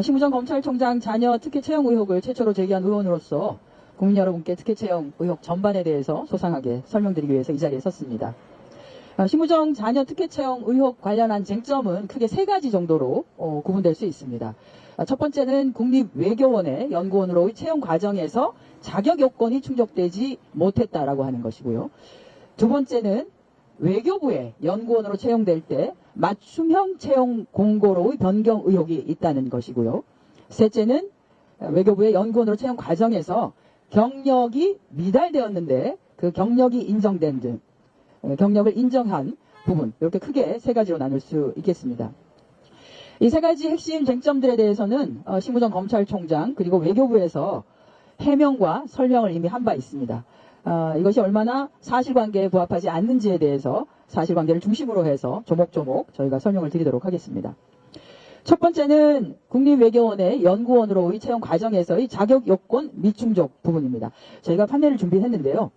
심우정 검찰총장 자녀 특혜 채용 의혹을 최초로 제기한 의원으로서 국민 여러분께 특혜 채용 의혹 전반에 대해서 소상하게 설명드리기 위해서 이 자리에 섰습니다. 심우정 자녀 특혜 채용 의혹 관련한 쟁점은 크게 세 가지 정도로 구분될 수 있습니다. 첫 번째는 국립외교원의 연구원으로의 채용 과정에서 자격 요건이 충족되지 못했다라고 하는 것이고요. 두 번째는 외교부의 연구원으로 채용될 때 맞춤형 채용 공고로의 변경 의혹이 있다는 것이고요. 셋째는 외교부의 연구원으로 채용 과정에서 경력이 미달되었는데 그 경력이 인정된 등 경력을 인정한 부분, 이렇게 크게 세 가지로 나눌 수 있겠습니다. 이 세 가지 핵심 쟁점들에 대해서는 심우정 검찰총장 그리고 외교부에서 해명과 설명을 이미 한 바 있습니다. 이것이 얼마나 사실관계에 부합하지 않는지에 대해서 사실관계를 중심으로 해서 조목조목 저희가 설명을 드리도록 하겠습니다. 첫 번째는 국립외교원의 연구원으로의 채용 과정에서의 자격요건 미충족 부분입니다. 저희가 판넬을 준비했는데요.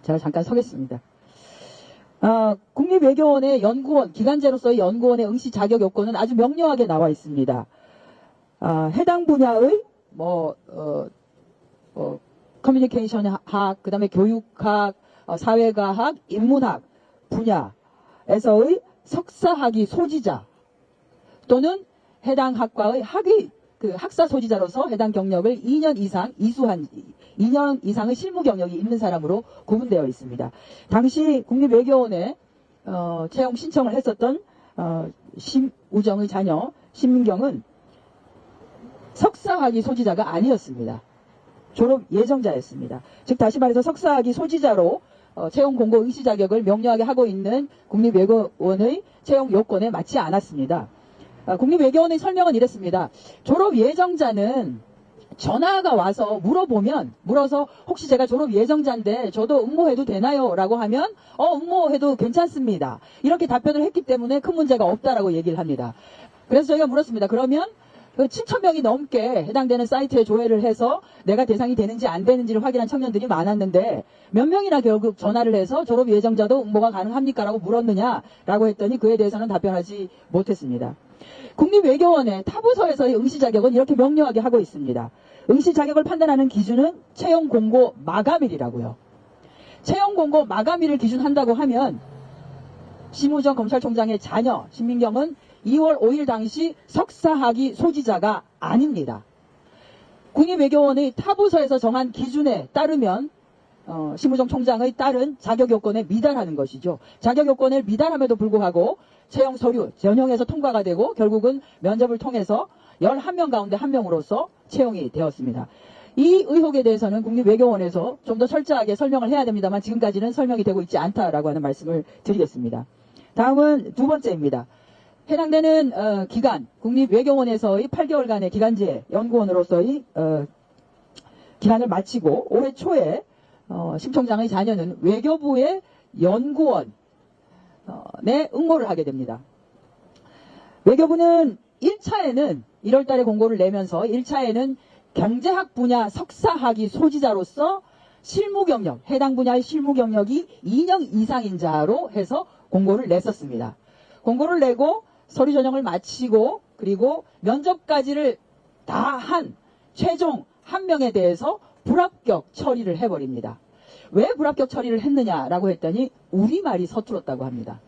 제가 잠깐 서겠습니다. 국립외교원의 연구원, 기간제로서의 연구원의 응시 자격 요건은 아주 명료하게 나와 있습니다. 해당 분야의 커뮤니케이션 학, 그 다음에 교육학, 사회과학, 인문학 분야에서의 석사학위 소지자 또는 해당 학과의 학사 소지자로서 해당 경력을 2년 이상 이수한 2년 이상의 실무 경력이 있는 사람으로 구분되어 있습니다. 당시 국립외교원에 채용 신청을 했었던 심우정의 자녀 심민경은 석사학위 소지자가 아니었습니다. 졸업 예정자였습니다. 즉 다시 말해서 석사학위 소지자로 채용 공고 응시 자격을 명료하게 하고 있는 국립외교원의 채용 요건에 맞지 않았습니다. 국립외교원의 설명은 이랬습니다. 졸업 예정자는 전화가 와서 물어서 혹시 제가 졸업 예정자인데 저도 응모해도 되나요? 라고 하면 응모해도 괜찮습니다. 이렇게 답변을 했기 때문에 큰 문제가 없다라고 얘기를 합니다. 그래서 저희가 물었습니다. 그러면 7,000명이 넘게 해당되는 사이트에 조회를 해서 내가 대상이 되는지 안 되는지를 확인한 청년들이 많았는데 몇 명이나 결국 전화를 해서 졸업 예정자도 응모가 가능합니까? 라고 물었느냐라고 했더니 그에 대해서는 답변하지 못했습니다. 국립외교원의 타부서에서의 응시 자격은 이렇게 명료하게 하고 있습니다. 응시 자격을 판단하는 기준은 채용 공고 마감일이라고요. 채용 공고 마감일을 기준한다고 하면 심우정 검찰총장의 자녀 심민경은 2월 5일 당시 석사학위 소지자가 아닙니다. 국립외교원의 타부서에서 정한 기준에 따르면 심우정 총장의 딸은 자격요건에 미달하는 것이죠. 자격요건을 미달함에도 불구하고 채용 서류 전형에서 통과가 되고 결국은 면접을 통해서 11명 가운데 1명으로서 채용이 되었습니다. 이 의혹에 대해서는 국립외교원에서 좀 더 철저하게 설명을 해야 됩니다만 지금까지는 설명이 되고 있지 않다라고 하는 말씀을 드리겠습니다. 다음은 두 번째입니다. 해당되는 기간, 국립외교원에서의 8개월간의 기간제 연구원으로서의 기간을 마치고 올해 초에 심 총장의 자녀는 외교부의 연구원에 응모를 하게 됩니다. 외교부는 1차에는 1월 달에 공고를 내면서 1차에는 경제학 분야 석사학위 소지자로서 실무 경력, 해당 분야의 실무 경력이 2년 이상인 자로 해서 공고를 냈었습니다. 공고를 내고 서류 전형을 마치고 그리고 면접까지를 다 한 최종 1명에 대해서 불합격 처리를 해버립니다. 왜 불합격 처리를 했느냐라고 했더니 우리말이 서툴었다고 합니다.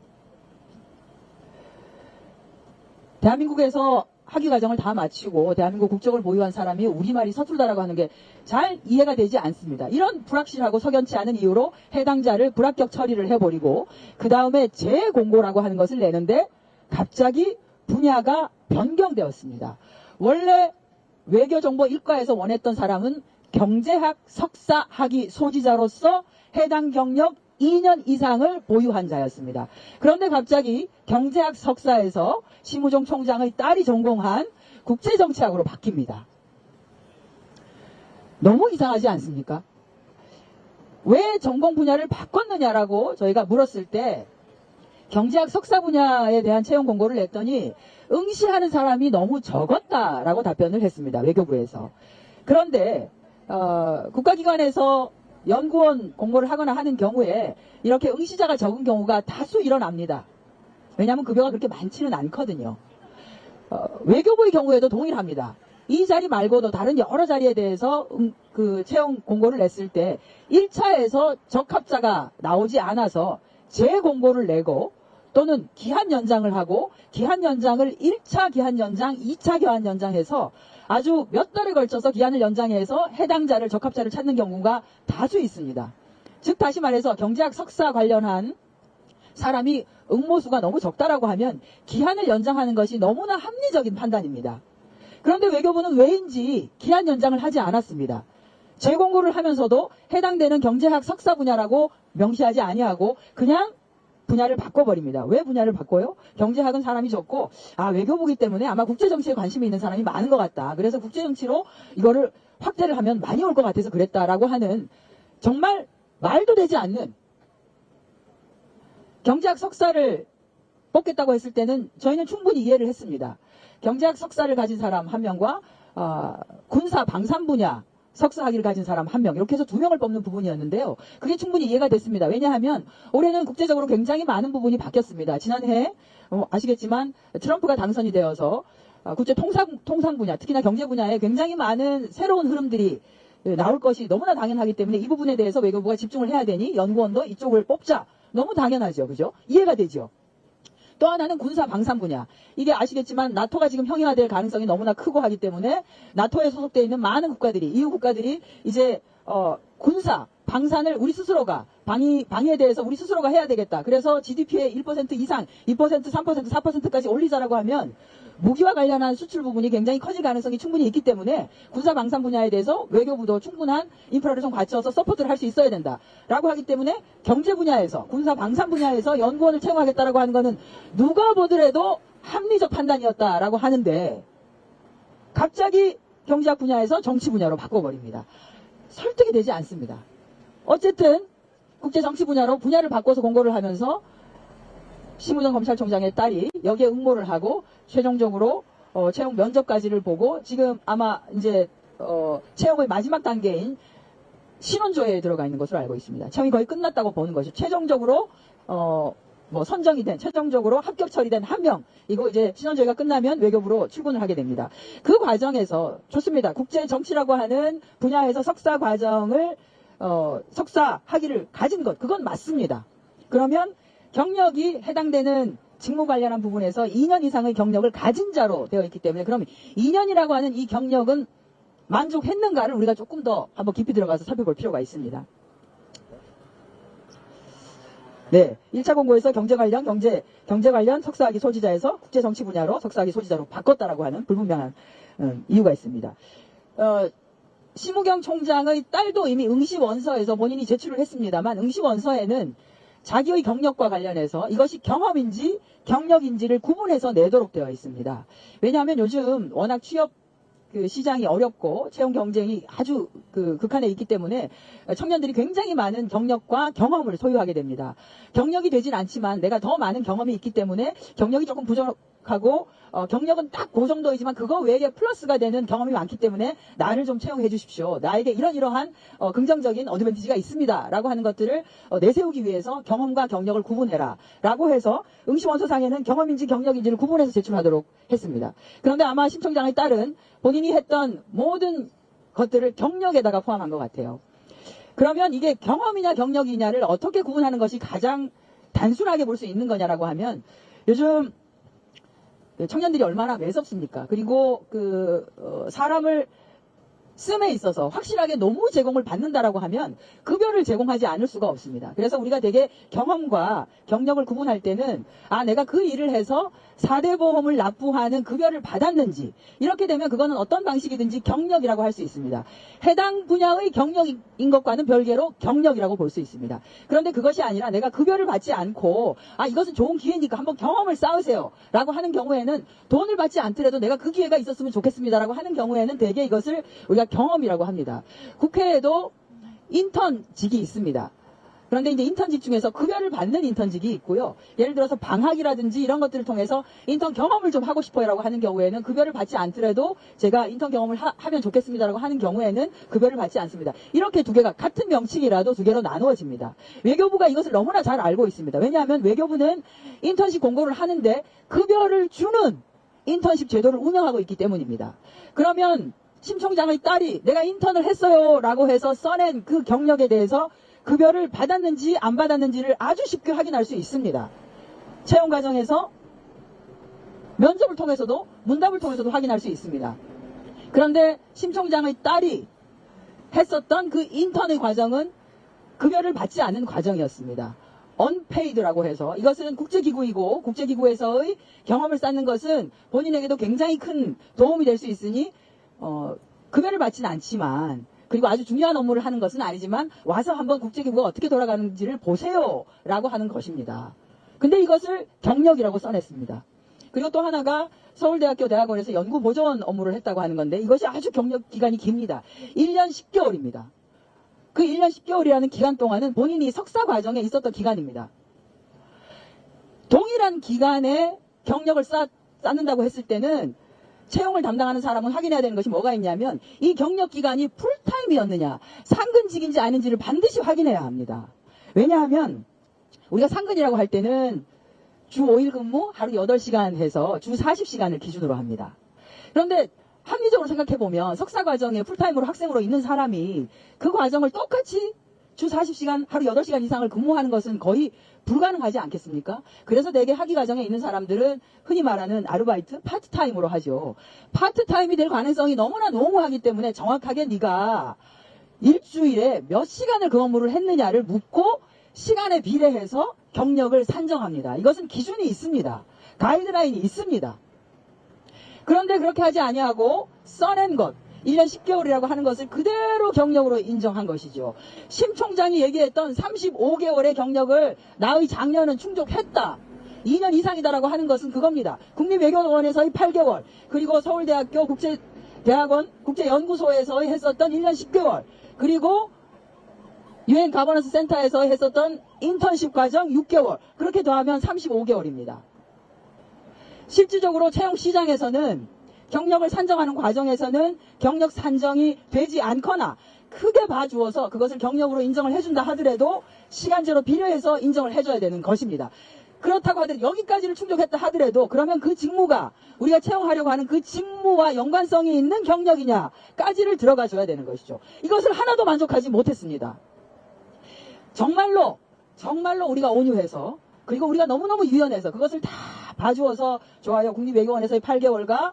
대한민국에서 학위 과정을 다 마치고 대한민국 국적을 보유한 사람이 우리말이 서툴다라고 하는 게 잘 이해가 되지 않습니다. 이런 불확실하고 석연치 않은 이유로 해당자를 불합격 처리를 해버리고 그 다음에 재공고라고 하는 것을 내는데 갑자기 분야가 변경되었습니다. 원래 외교정보 1과에서 원했던 사람은 경제학 석사 학위 소지자로서 해당 경력 2년 이상을 보유한 자였습니다. 그런데 갑자기 경제학 석사에서 심우정 총장의 딸이 전공한 국제정치학으로 바뀝니다. 너무 이상하지 않습니까? 왜 전공 분야를 바꿨느냐라고 저희가 물었을 때 경제학 석사 분야에 대한 채용 공고를 냈더니 응시하는 사람이 너무 적었다라고 답변을 했습니다. 외교부에서. 그런데 국가기관에서 연구원 공모를 하거나 하는 경우에 이렇게 응시자가 적은 경우가 다수 일어납니다. 왜냐하면 급여가 그렇게 많지는 않거든요. 외교부의 경우에도 동일합니다. 이 자리 말고도 다른 여러 자리에 대해서 그 채용 공고를 냈을 때 1차에서 적합자가 나오지 않아서 재공고를 내고 또는 기한 연장을 하고 기한 연장을 1차 기한 연장, 2차 기한 연장해서 아주 몇 달에 걸쳐서 기한을 연장해서 해당자를 적합자를 찾는 경우가 다수 있습니다. 즉 다시 말해서 경제학 석사 관련한 사람이 응모수가 너무 적다라고 하면 기한을 연장하는 것이 너무나 합리적인 판단입니다. 그런데 외교부는 왜인지 기한 연장을 하지 않았습니다. 재공고를 하면서도 해당되는 경제학 석사 분야라고 명시하지 아니하고 그냥 분야를 바꿔버립니다. 왜 분야를 바꿔요? 경제학은 사람이 적고 외교부기 때문에 아마 국제정치에 관심이 있는 사람이 많은 것 같다. 그래서 국제정치로 이거를 확대를 하면 많이 올 것 같아서 그랬다라고 하는 정말 말도 되지 않는 경제학 석사를 뽑겠다고 했을 때는 저희는 충분히 이해를 했습니다. 경제학 석사를 가진 사람 1명과 군사 방산 분야 석사학위를 가진 사람 1명 이렇게 해서 2명을 뽑는 부분이었는데요. 그게 충분히 이해가 됐습니다. 왜냐하면 올해는 국제적으로 굉장히 많은 부분이 바뀌었습니다. 지난해 아시겠지만 트럼프가 당선이 되어서 국제 통상 분야 특히나 경제 분야에 굉장히 많은 새로운 흐름들이 나올 것이 너무나 당연하기 때문에 이 부분에 대해서 외교부가 집중을 해야 되니 연구원도 이쪽을 뽑자. 너무 당연하죠. 그죠? 이해가 되죠. 또 하나는 군사 방산 분야. 이게 아시겠지만 나토가 지금 형이화될 가능성이 너무나 크고 하기 때문에 나토에 소속되어 있는 많은 국가들이 EU 국가들이 이제 군사 방산을 우리 스스로가 방위에 대해서 우리 스스로가 해야 되겠다. 그래서 GDP의 1% 이상 2%, 3%, 4%까지 올리자라고 하면 무기와 관련한 수출 부분이 굉장히 커질 가능성이 충분히 있기 때문에 군사 방산 분야에 대해서 외교부도 충분한 인프라를 좀 갖춰서 서포트를 할 수 있어야 된다라고 하기 때문에 경제 분야에서 군사 방산 분야에서 연구원을 채용하겠다라고 하는 거는 누가 보더라도 합리적 판단이었다라고 하는데 갑자기 경제학 분야에서 정치 분야로 바꿔버립니다. 설득이 되지 않습니다. 어쨌든 국제 정치 분야로 분야를 바꿔서 공고를 하면서 심우정 검찰총장의 딸이 여기에 응모를 하고 최종적으로 채용 면접까지를 보고 지금 아마 이제 채용의 마지막 단계인 신원조회에 들어가 있는 것으로 알고 있습니다. 채용이 거의 끝났다고 보는 것이 최종적으로 선정이 된 최종적으로 합격 처리된 1명 이거 이제 신원조회가 끝나면 외교부로 출근을 하게 됩니다. 그 과정에서 좋습니다. 국제 정치라고 하는 분야에서 석사 과정을 석사 학위를 가진 것 그건 맞습니다. 그러면 경력이 해당되는 직무 관련한 부분에서 2년 이상의 경력을 가진 자로 되어 있기 때문에 그럼 2년이라고 하는 이 경력은 만족했는가를 우리가 조금 더 한번 깊이 들어가서 살펴볼 필요가 있습니다. 네, 1차 공고에서 경제 관련 석사학위 소지자에서 국제 정치 분야로 석사학위 소지자로 바꿨다라고 하는 불분명한 이유가 있습니다. 심우경 총장의 딸도 이미 응시 원서에서 본인이 제출을 했습니다만 응시 원서에는 자기의 경력과 관련해서 이것이 경험인지 경력인지를 구분해서 내도록 되어 있습니다. 왜냐하면 요즘 워낙 취업 시장이 어렵고 채용 경쟁이 아주 극한에 있기 때문에 청년들이 굉장히 많은 경력과 경험을 소유하게 됩니다. 경력이 되진 않지만 내가 더 많은 경험이 있기 때문에 경력이 조금 부족하고 경력은 딱 그 정도이지만 그거 외에 플러스가 되는 경험이 많기 때문에 나를 좀 채용해 주십시오. 나에게 이러한 긍정적인 어드밴티지가 있습니다. 라고 하는 것들을 내세우기 위해서 경험과 경력을 구분해라. 라고 해서 응시원서상에는 경험인지 경력인지를 구분해서 제출하도록 했습니다. 그런데 아마 신청장의 딸은 본인이 했던 모든 것들을 경력에다가 포함한 것 같아요. 그러면 이게 경험이냐 경력이냐를 어떻게 구분하는 것이 가장 단순하게 볼 수 있는 거냐라고 하면 요즘 청년들이 얼마나 매섭습니까? 그리고 사람을 씀에 있어서 확실하게 노무 제공을 받는다라고 하면 급여를 제공하지 않을 수가 없습니다. 그래서 우리가 되게 경험과 경력을 구분할 때는 내가 그 일을 해서 4대 보험을 납부하는 급여를 받았는지 이렇게 되면 그거는 어떤 방식이든지 경력이라고 할 수 있습니다. 해당 분야의 경력인 것과는 별개로 경력이라고 볼 수 있습니다. 그런데 그것이 아니라 내가 급여를 받지 않고 이것은 좋은 기회니까 한번 경험을 쌓으세요 라고 하는 경우에는 돈을 받지 않더라도 내가 그 기회가 있었으면 좋겠습니다 라고 하는 경우에는 대개 이것을 우리가 경험이라고 합니다. 국회에도 인턴직이 있습니다. 그런데 이제 인턴직 중에서 급여를 받는 인턴직이 있고요. 예를 들어서 방학이라든지 이런 것들을 통해서 인턴 경험을 좀 하고 싶어요라고 하는 경우에는 급여를 받지 않더라도 제가 인턴 경험을 하면 좋겠습니다라고 하는 경우에는 급여를 받지 않습니다. 이렇게 두 개가 같은 명칭이라도 두 개로 나누어집니다. 외교부가 이것을 너무나 잘 알고 있습니다. 왜냐하면 외교부는 인턴십 공고를 하는데 급여를 주는 인턴십 제도를 운영하고 있기 때문입니다. 그러면 심 총장의 딸이 내가 인턴을 했어요 라고 해서 써낸 그 경력에 대해서 급여를 받았는지 안 받았는지를 아주 쉽게 확인할 수 있습니다. 채용 과정에서 면접을 통해서도 문답을 통해서도 확인할 수 있습니다. 그런데 심 총장의 딸이 했었던 그 인턴의 과정은 급여를 받지 않는 과정이었습니다. unpaid라고 해서 이것은 국제기구이고 국제기구에서의 경험을 쌓는 것은 본인에게도 굉장히 큰 도움이 될 수 있으니 급여를 받지는 않지만 그리고 아주 중요한 업무를 하는 것은 아니지만 와서 한번 국제기구가 어떻게 돌아가는지를 보세요 라고 하는 것입니다. 근데 이것을 경력이라고 써냈습니다. 그리고 또 하나가 서울대학교 대학원에서 연구보조원 업무를 했다고 하는 건데 이것이 아주 경력 기간이 깁니다. 1년 10개월입니다. 그 1년 10개월이라는 기간 동안은 본인이 석사 과정에 있었던 기간입니다. 동일한 기간에 경력을 쌓는다고 했을 때는 채용을 담당하는 사람은 확인해야 되는 것이 뭐가 있냐면 이 경력 기간이 풀타임이었느냐 상근직인지 아닌지를 반드시 확인해야 합니다. 왜냐하면 우리가 상근이라고 할 때는 주 5일 근무 하루 8시간 해서 주 40시간을 기준으로 합니다. 그런데 합리적으로 생각해보면 석사과정에 풀타임으로 학생으로 있는 사람이 그 과정을 똑같이 주 40시간 하루 8시간 이상을 근무하는 것은 거의 불가능하지 않겠습니까? 그래서 대개 학위과정에 있는 사람들은 흔히 말하는 아르바이트, 파트타임으로 하죠. 파트타임이 될 가능성이 너무나 농후하기 때문에 정확하게 네가 일주일에 몇 시간을 그 업무를 했느냐를 묻고 시간에 비례해서 경력을 산정합니다. 이것은 기준이 있습니다. 가이드라인이 있습니다. 그런데 그렇게 하지 아니하고 써낸 것 1년 10개월이라고 하는 것을 그대로 경력으로 인정한 것이죠. 심 총장이 얘기했던 35개월의 경력을 나의 장년은 충족했다. 2년 이상이다라고 하는 것은 그겁니다. 국립외교원에서의 8개월 그리고 서울대학교 국제대학원 국제연구소에서 했었던 1년 10개월 그리고 유엔 가버넌스 센터에서 했었던 인턴십 과정 6개월 그렇게 더하면 35개월입니다. 실질적으로 채용 시장에서는 경력을 산정하는 과정에서는 경력 산정이 되지 않거나 크게 봐주어서 그것을 경력으로 인정을 해준다 하더라도 시간제로 비례해서 인정을 해줘야 되는 것입니다. 그렇다고 하더라도 여기까지를 충족했다 하더라도 그러면 그 직무가 우리가 채용하려고 하는 그 직무와 연관성이 있는 경력이냐까지를 들어가 줘야 되는 것이죠. 이것을 하나도 만족하지 못했습니다. 정말로 우리가 온유해서 그리고 우리가 너무너무 유연해서 그것을 다 봐주어서 좋아요. 국립외교원에서의 8개월과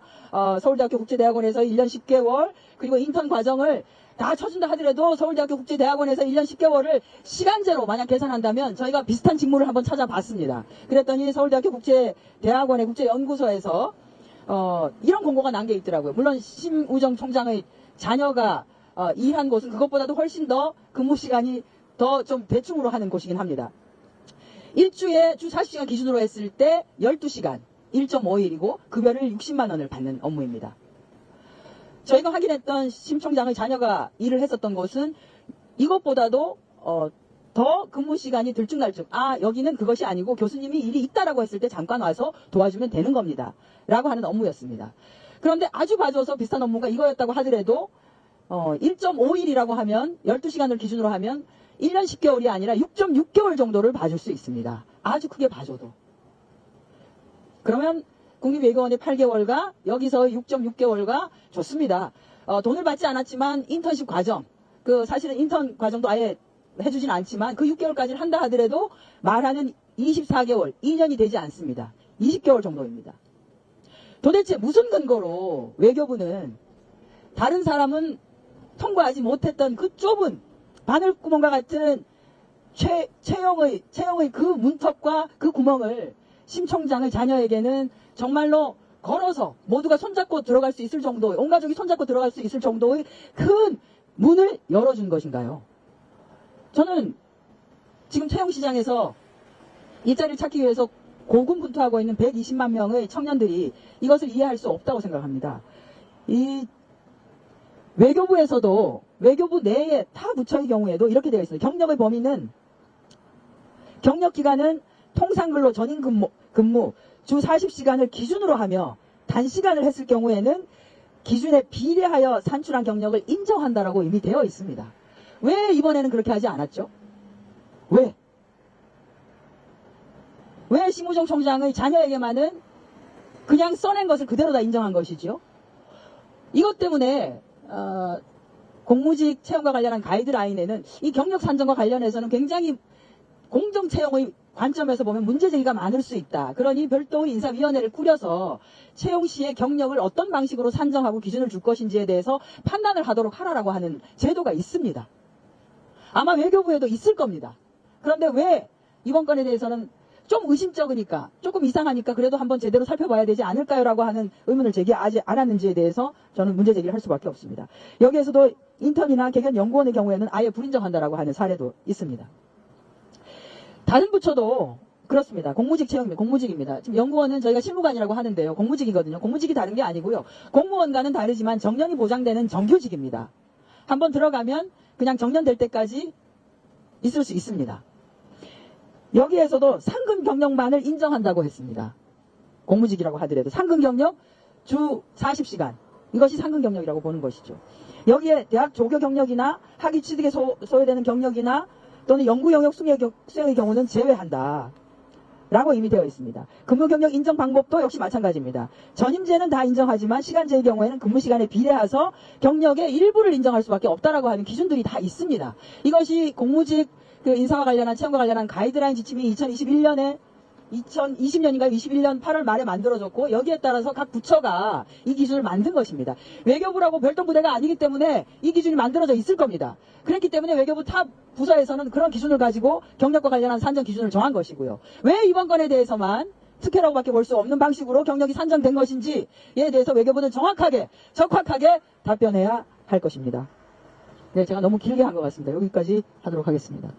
서울대학교 국제대학원에서의 1년 10개월 그리고 인턴 과정을 다 쳐준다 하더라도 서울대학교 국제대학원에서 1년 10개월을 시간제로 만약 계산한다면 저희가 비슷한 직무를 한번 찾아봤습니다. 그랬더니 서울대학교 국제대학원의 국제연구소에서 이런 공고가 난 게 있더라고요. 물론 심우정 총장의 자녀가 일한 곳은 그것보다도 훨씬 더 근무 시간이 더 좀 대충으로 하는 곳이긴 합니다. 일주에 주 40시간 기준으로 했을 때 12시간 1.5일이고 급여를 60만 원을 받는 업무입니다. 저희가 확인했던 심 총장의 자녀가 일을 했었던 곳은 이것보다도 더 근무 시간이 들쭉날쭉 여기는 그것이 아니고 교수님이 일이 있다라고 했을 때 잠깐 와서 도와주면 되는 겁니다. 라고 하는 업무였습니다. 그런데 아주 봐줘서 비슷한 업무가 이거였다고 하더라도 1.5일이라고 하면 12시간을 기준으로 하면 1년 10개월이 아니라 6.6개월 정도를 봐줄 수 있습니다. 아주 크게 봐줘도. 그러면 국립외교원의 8개월과 여기서 6.6개월과 좋습니다. 돈을 받지 않았지만 인턴십 과정, 사실은 인턴 과정도 아예 해주진 않지만 그 6개월까지를 한다 하더라도 말하는 24개월, 2년이 되지 않습니다. 20개월 정도입니다. 도대체 무슨 근거로 외교부는 다른 사람은 통과하지 못했던 그 좁은 바늘구멍과 같은 채용의 그 문턱과 그 구멍을 심 총장의 자녀에게는 정말로 걸어서 모두가 손잡고 들어갈 수 있을 정도의 온 가족이 손잡고 들어갈 수 있을 정도의 큰 문을 열어준 것인가요? 저는 지금 채용시장에서 일자리를 찾기 위해서 고군분투하고 있는 120만 명의 청년들이 이것을 이해할 수 없다고 생각합니다. 이 외교부에서도 외교부 내에 타 부처의 경우에도 이렇게 되어 있어요. 경력의 범위는 경력기간은 통상근로 전인 근무 주 40시간을 기준으로 하며 단시간을 했을 경우에는 기준에 비례하여 산출한 경력을 인정한다라고 이미 되어 있습니다. 왜 이번에는 그렇게 하지 않았죠? 왜 심우정 총장의 자녀에게만은 그냥 써낸 것을 그대로 다 인정한 것이지요. 이것 때문에 공무직 채용과 관련한 가이드라인에는 이 경력 산정과 관련해서는 굉장히 공정 채용의 관점에서 보면 문제제기가 많을 수 있다. 그러니 별도의 인사위원회를 꾸려서 채용 시에 경력을 어떤 방식으로 산정하고 기준을 줄 것인지에 대해서 판단을 하도록 하라라고 하는 제도가 있습니다. 아마 외교부에도 있을 겁니다. 그런데 왜 이번 건에 대해서는 좀 의심쩍으니까, 조금 이상하니까 그래도 한번 제대로 살펴봐야 되지 않을까요? 라고 하는 의문을 제기하지 않았는지에 대해서 저는 문제 제기를 할 수밖에 없습니다. 여기에서도 인턴이나 개견 연구원의 경우에는 아예 불인정한다라고 하는 사례도 있습니다. 다른 부처도 그렇습니다. 공무직 채용입니다. 공무직입니다. 지금 연구원은 저희가 실무관이라고 하는데요. 공무직이거든요. 공무직이 다른 게 아니고요. 공무원과는 다르지만 정년이 보장되는 정규직입니다. 한번 들어가면 그냥 정년될 때까지 있을 수 있습니다. 여기에서도 상근 경력만을 인정한다고 했습니다. 공무직이라고 하더라도 상근 경력 주 40시간. 이것이 상근 경력이라고 보는 것이죠. 여기에 대학 조교 경력이나 학위 취득에 소요되는 경력이나 또는 연구 영역 수행의 경우는 제외한다. 라고 이미 되어 있습니다. 근무 경력 인정 방법도 역시 마찬가지입니다. 전임제는 다 인정하지만 시간제의 경우에는 근무 시간에 비례해서 경력의 일부를 인정할 수밖에 없다라고 하는 기준들이 다 있습니다. 이것이 공무직 인사와 관련한 채용과 관련한 가이드라인 지침이 2020년인가 21년 8월 말에 만들어졌고 여기에 따라서 각 부처가 이 기준을 만든 것입니다. 외교부라고 별도 부대가 아니기 때문에 이 기준이 만들어져 있을 겁니다. 그렇기 때문에 외교부 타 부서에서는 그런 기준을 가지고 경력과 관련한 산정 기준을 정한 것이고요. 왜 이번 건에 대해서만 특혜라고밖에 볼 수 없는 방식으로 경력이 산정된 것인지에 대해서 외교부는 정확하게 적확하게 답변해야 할 것입니다. 네, 제가 너무 길게 한 것 같습니다. 여기까지 하도록 하겠습니다.